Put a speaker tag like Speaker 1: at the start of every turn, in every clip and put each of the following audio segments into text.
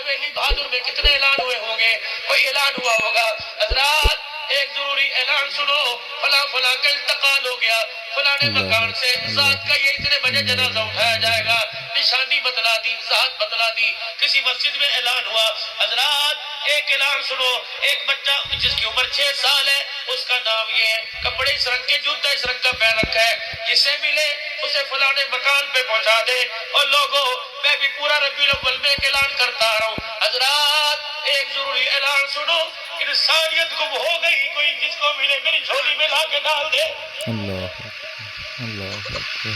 Speaker 1: حویلی بہادر میں کتنے اعلان ہوئے ہوں گے, کوئی اعلان ہوا ہوگا. حضرات ایک ضروری اعلان سنو, فلاں فلاں کا انتقال ہو گیا, فلانے مکان سے ذات کا یہ اتنے بجے جنازہ اٹھایا جائے گا, نشانی بتلا دی, ذات بتلا دی. کسی مسجد میں اعلان ہوا, حضرات ایک اعلان سنو, ایک بچہ جس کی عمر 6 سال ہے, اس کا نام یہ ہے, کپڑے اس رنگ کے, جوتا اس رنگ کا پہن رکھا ہے, جسے ملے اسے فلانے مکان پہ پہنچا دے. اور لوگوں میں بھی پورا ربیع الاول میں ایک اعلان کرتا آ رہا ہوں. حضرات ایک ضروری اعلان سنو, انسانیت گم ہو گئی, کوئی جس کو ملے میری جھولی میں لا کے ڈال دے.
Speaker 2: اللہ اکبر.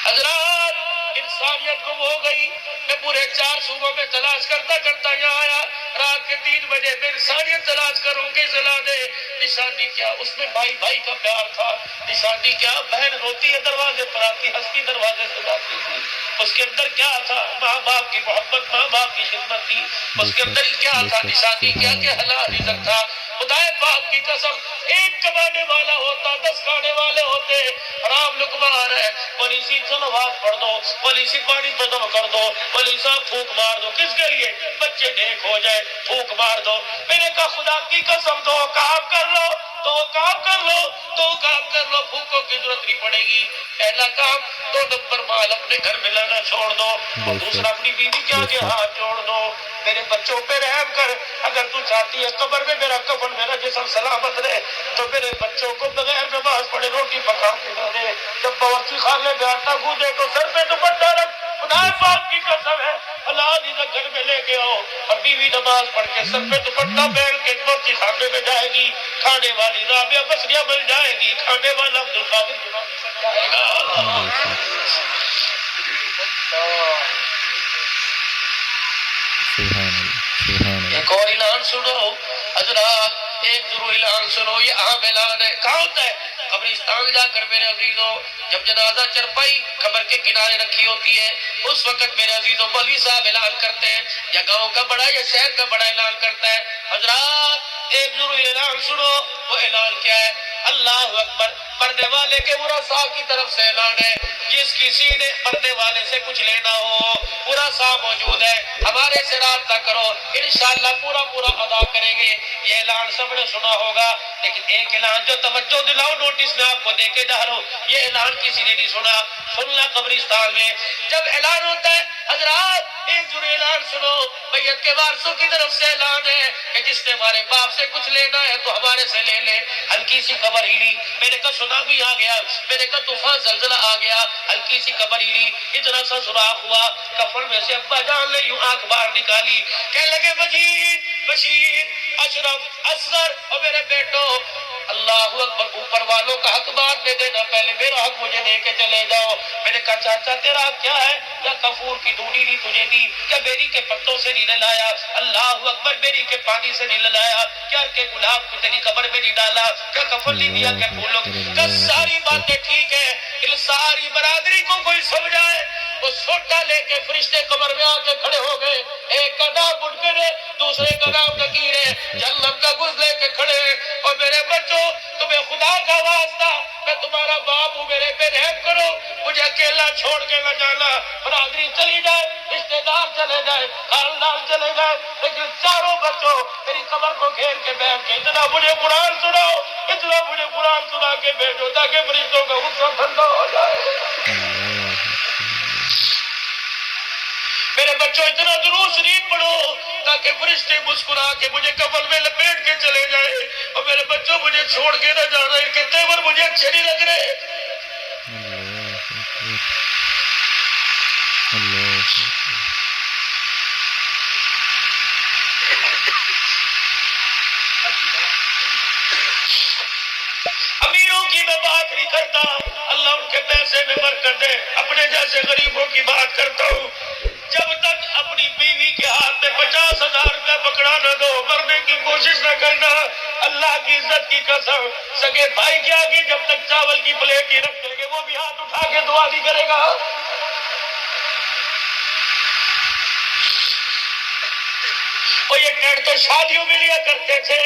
Speaker 1: حضرات انسانیت گم ہو گئی. میں پورے 4 صوبوں میں تلاش کرتا کرتا یہاں آیا. رات کے 3 بجے میں انسانیت تلاش کروں کہ ضلع دے. نشانی کیا, اس میں بھائی بھائی کا پیار تھا. نشانی کیا, بہن روتی ہے دروازے پر آتی, ہنستی دروازے سے جاتی تھی. اس کے اندر کیا تھا, ماں باپ کی محبت, ماں باپ کی خدمت تھی. اس کے اندر کیا تھا, نشانی کیا کہ حلال رزق تھا. خدا پاک کی قسم, ایک کمانے والا ہوتا 10 کھانے والے ہوتے. حرام لقمہ آ رہا ہے, پولیسی نماز پڑھ دو, پولیسی پانی ختم کر دو, پولیس صاحب پھونک مار دو. کس کے لیے, بچے نیک ہو جائے, پھونک مار دو. میں نے کہا خدا کی قسم, 2 کام کر لو, 2 کام کر لو, 2 کام کر لو, پھونکوں کی ضرورت نہیں پڑے گی. پہلا کام, 2 نمبر مال اپنے گھر میں لانا چھوڑ دو, اور دوسرا اپنی بیوی کے آگے ہاتھ جوڑ دو. میرے بچوں پہ رحم کر, اگر تو چاہتی ہے قبر میں میرا کفن میرا جسم سلامت رہے, تو میرے بچوں کو بغیر نماز پڑھے روٹی پکا کے نہ دے. جب باورچی خانے میں آٹا گوندے تو سر پہ دوپٹہ رکھ. خدا پاک کی قسم ہے, حلال رزق گھر میں لے کے آؤ. اور بیوی نماز پڑھ کے سر پہ دوپٹہ پہن کے باورچی خانے میں جائے گی, کھانے والی رابعہ بسریہ بن جائے گی, کھانے والا عبد القادر بن جائے گا. ایک اور اعلان سنو حضرات, ایک ضرور اعلان سنو, یہ عام اعلان ہے. کہاں ہوتا ہے, قبرستان جا کر میرے عزیزوں, جب جنازہ چرپائی قبر کے کنارے رکھی ہوتی ہے, اس وقت میرے عزیزوں مولوی صاحب اعلان کرتے ہیں, یا گاؤں کا بڑا یا شہر کا بڑا اعلان کرتا ہے. حضرات ایک ضرور اعلان سنو, وہ اعلان کیا ہے, اللہ اکبر. مرنے والے کے ورثاء کی طرف سے اعلان ہے, جس کسی نے مرنے والے سے کچھ لینا ہو, ورثاء موجود ہے, ہمارے سے رابطہ کرو, انشاءاللہ پورا پورا ادا کریں گے. یہ اعلان سب نے سنا ہوگا, لیکن ایک اعلان جو توجہ دلاؤ, نوٹس میں آپ کو دے کے جا رہا ہوں, یہ اعلان کسی نے نہیں سنا. سننا قبرستان میں جب اعلان ہوتا ہے حضرات, ایک ضرور اعلان سنو, میت کے وارثوں کی طرف سے اعلان ہے کہ جس نے ہمارے باپ سے کچھ لینا ہے تو ہمارے سے لے لے. ہلکی سی قبر ہلی, میرے کا سونامی آ گیا, میرے کا طوفان زلزلہ آ گیا, ہلکی سی قبر ہلی, اتنا سا سوراخ ہوا, کفن میں سے ابا جان نے یوں آنکھ باہر نکالی, کہنے لگے مجید, بشیر, اشرف, اصغر اور میرے بیٹو. اللہ اکبر, اوپر والوں کا حق بعد میں دینا, پہلے میرا حق مجھے دے کے چلے جاؤ. میں نے کہا چاچا تیرا حق کیا ہے, کیا کفور کی ڈوڈی نہیں تجھے دی, کیا بیری کے پتوں سے نہیں لایا, اللہ اکبر, بیری کے پانی سے نہیں لایا, کیا کہ گلاب کو تیری قبر میں نہیں ڈالا, کیا کفن نہیں دیا, کیا پھولوں, کیا ساری باتیں ٹھیک ہے. ان ساری برادری کو کوئی سمجھائے, وہ سوٹا لے کے فرشتے قبر میں آ کے کھڑے ہو گئے. ایک کا نام منکر ہے, دوسرے کا نام نکیر ہے, جہنم کا گز لے کے کھڑے. اور میرے بچوں, تمہیں خدا کا واسطہ, میں تمہارا باپ ہوں, میرے پہ رحم کرو, مجھے اکیلا چھوڑ کے نہ جانا. برادری چلی جائے, رشتے دار چلے جائے, خاندان چلے جائے, لیکن چاروں بچوں میری قبر کو گھیر کے بیٹھ کے اتنا مجھے قرآن سناؤ, اتنا مجھے قرآن سنا کے بھیجو, تاکہ فرشتوں کا غصہ ٹھنڈا ہو جائے. میرے بچوں اتنا درود شریف پڑھو تاکہ فرشتے مسکرا کے مجھے کفن میں لپیٹ کے چلے جائے. اور میرے بچوں مجھے چھوڑ کے نہ جانا, ان کے تیور مجھے اچھے نہیں لگ رہے. امیروں کی میں بات نہیں کرتا, اللہ ان کے پیسے میں برکت دے, اپنے جیسے غریبوں کی بات کرتا ہوں. جب تک اپنی بیوی کے ہاتھ میں 50,000 روپے پکڑا نہ دو, مرنے کی کوشش نہ کرنا. اللہ کی عزت کی قسم, سگے بھائی کے آگے جب تک چاول کی پلیٹ نہیں رکھیں گے, وہ بھی ہاتھ اٹھا کے دعا نہیں کرے گا. اور یہ ٹینٹ تو شادیوں میں لیا کرتے تھے,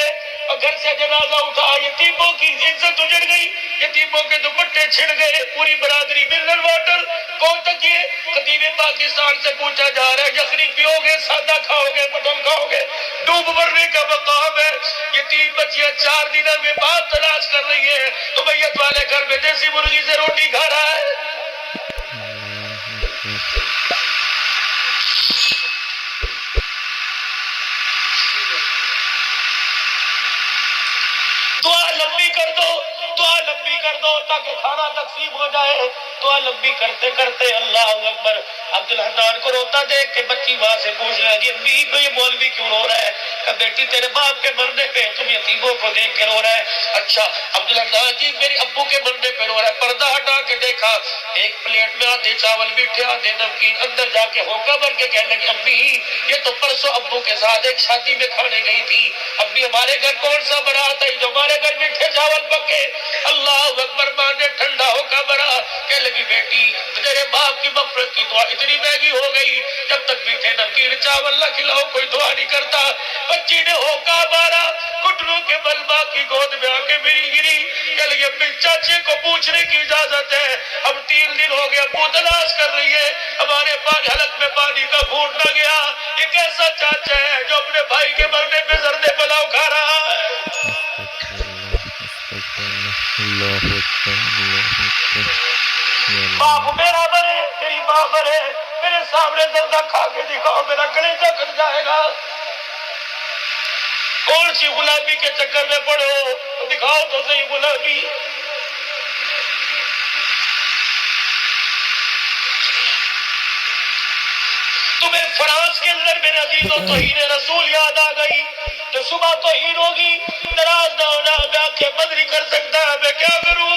Speaker 1: اور گھر سے جنازہ اٹھا, یتیموں کی عزت اجڑ گئی, یتیموں کے دوپٹے چھڑ گئے, پوری برادری منرل واٹر کوٹک یہ خطیب پاکستان سے پوچھا جا رہا ہے یخنی پیو گے سادہ کھاؤ گے مٹن کھاؤ گے؟ ڈوب مرنے کا مقام ہے. یہ 3 بچیاں 4 دنوں میں باپ تلاش کر رہی ہے تو میت والے گھر میں دیسی مرغی سے روٹی کھا رہا ہے. دعا لمبی کر دو، دعا لمبی کر دو تاکہ کھانا تقسیم ہو جائے. دعا لمبی کرتے کرتے اللہ اکبر. عبدالحنان کو روتا دیکھ کے بچی ماں سے پوچھ رہا ہے امی یہ مولوی کیوں رو رہا ہے؟ کہ بیٹی تیرے باپ کے مرنے پہ تم یتیموں کو دیکھ کے رو رہا ہے. اچھا عبدالحنان جی میرے ابو کے مرنے پہ رو رہا ہے. پردہ ہٹا کے دیکھا ایک پلیٹ میں آدھے چاول میٹھے آدھے نمکین. اندر جا کے ہوکا بھر کے کہنے لگی امی یہ تو پرسوں ابو کے ساتھ ایک شادی میں کھانے گئی تھی. امی ہمارے گھر کون سا بارات ہے جو ہمارے گھر میٹھے چاول پکے؟ اللہ اکبر. ماں نے ٹھنڈا ہو کر بڑا کہنے لگی بیٹی تیرے باپ کی مغفرت کی دعا اتنی مہنگی ہو گئی جب تک میٹھے نمکین چاول نہ کھلاؤ کوئی دعا نہیں کرتا. بچی نے ہوکا مارا گھٹنوں کے بل ماں کی گود میں آ کے میری گری. کہنے لگی امی چاچے کو پوچھنے کی اجازت ہے. اب 3 دن ہو گیا ابو تلاش کر رہی ہے ہمارے پاس حلق میں پانی کا گھونٹ نہ گیا. یہ کیسا چاچا ہے جو اپنے بھائی کے مرنے پہ زردے پلاؤ کھا رہا ہے؟ باپ میرا مرے میری ماں مرے میرے سامنے زردہ کھا کے دکھاؤ میرا کلیجہ کٹ جائے گا. کون سی غلامی کے چکر میں پڑے ہو دکھاؤ تو صحیح غلامی. تمہیں فرانس کے اندر میرے عزیزوں توہین رسول یاد آ گئی تو صبح توہین ہوگی ناراض نہ ہونا میں آنکھیں بند نہیں کر سکتا میں کیا کروں؟